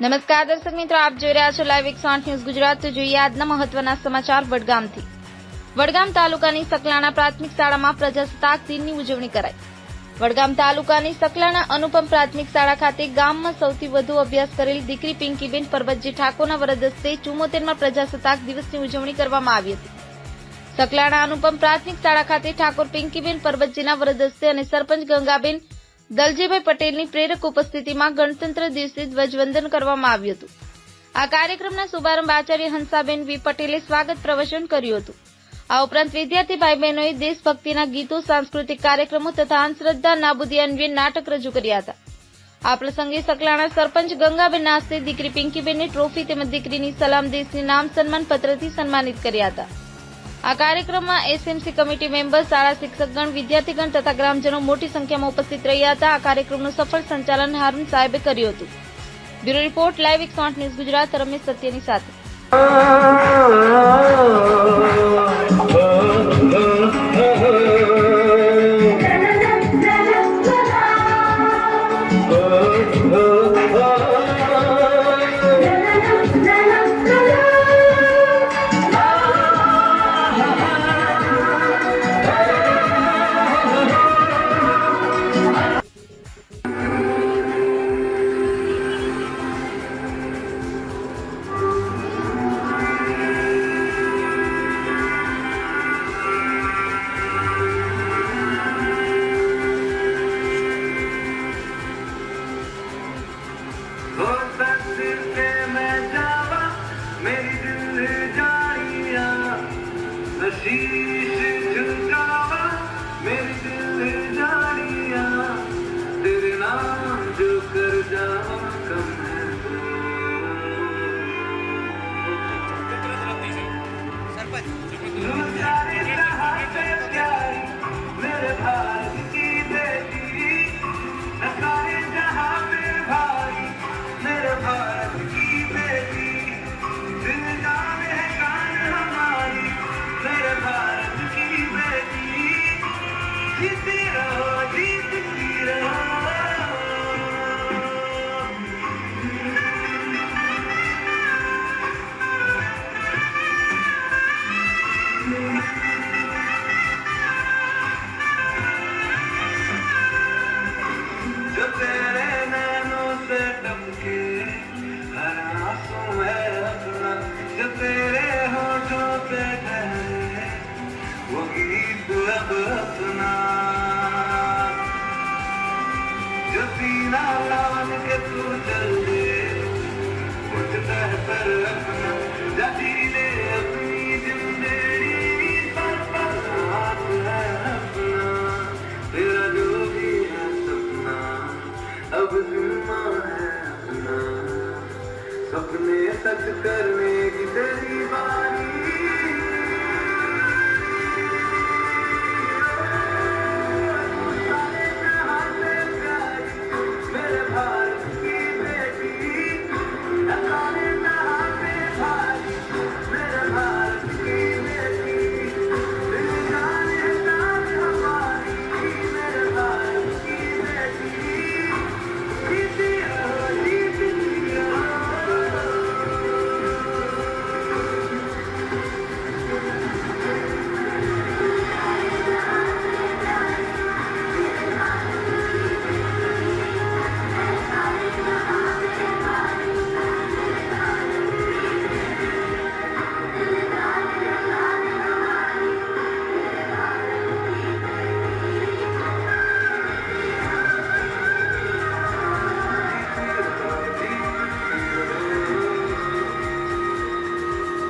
નમસ્કાર દર્શક મિત્રો, આપ જોઈ રહ્યા છો લાઈવ 108 ન્યૂઝ ગુજરાત। તો જોઈએ આજના મહત્વના સમાચાર વડગામથી। વડગામ તાલુકાની સકલાણા પ્રાથમિક શાળામાં પ્રજાસત્તાક દિનની ઉજવણી કરાઈ। વડગામ તાલુકાની સકલાણા અનુપમ પ્રાથમિક શાળા ખાતે ગામમાં સૌથી વધુ અભ્યાસ કરેલ દીકરી પિંકીબેન પરબતજી ઠાકોરના વરદ હસ્તે 74મા પ્રજાસત્તાક દિવસની ઉજવણી કરવામાં આવી હતી। સકલાણા અનુપમ પ્રાથમિક શાળા ખાતે ઠાકોર પિંકીબેન પરબતજીના વરદ હસ્તે અને સરપંચ ગંગાબેન દલજીભાઈ પટેલની પ્રેરક ઉપસ્થિતિમાં ગણતંત્ર દિવસે ધ્વજવંદન કરવામાં આવ્યું હતું। આ કાર્યક્રમના શુભારંભ આચાર્ય હંસાબેન વી પટેલે સ્વાગત પ્રવચન કર્યું હતું। આ ઉપરાંત વિદ્યાર્થી ભાઈ બહેનોએ દેશભક્તિના ગીતો, સાંસ્કૃતિક કાર્યક્રમો તથા અંધશ્રદ્ધા નાબૂદી અન્વયે નાટક રજૂ કર્યા હતા। આ પ્રસંગે સકલાણા સરપંચ ગંગાબેનના હસ્તે દીકરી પિંકીબેનની ટ્રોફી તેમજ દીકરીની સલામ દેશની નામ સન્માન પત્રથી સન્માનિત કર્યા હતા। આ કાર્યક્રમમાં એસએમસી કમિટી મેમ્બર, શાળા શિક્ષકગણ, વિદ્યાર્થીગણ તથા ગ્રામજનો મોટી સંખ્યામાં ઉપસ્થિત રહ્યા હતા। આ કાર્યક્રમનું સફળ સંચાલન હારૂન સાહેબે કર્યું હતું। Bureau report, live 108 news Gujarat, Ramesh સત્યની સાથે। शीश झुकावा मेरी दिल जानिया तेरे नाम जो कर जावा कम है मेरे भारत की बेटी सारे जहां में भाई मेरे भारत की बेटी दिल जान है कान हमारी मेरे भारत की बेटी जीती रहो जीतती रहो। जो तेरे नैनों से टपके हर आंसू है अपना जो तेरे होठों पे ठहरे वो गीत अब अपना जो सीना लान के तू चल दे उठता है पर अपना जाती ले अपनी जिंदगी पर हाथ है अपना तेरा जो भी है सपना अब जिम्मा है अपना सपने सच कर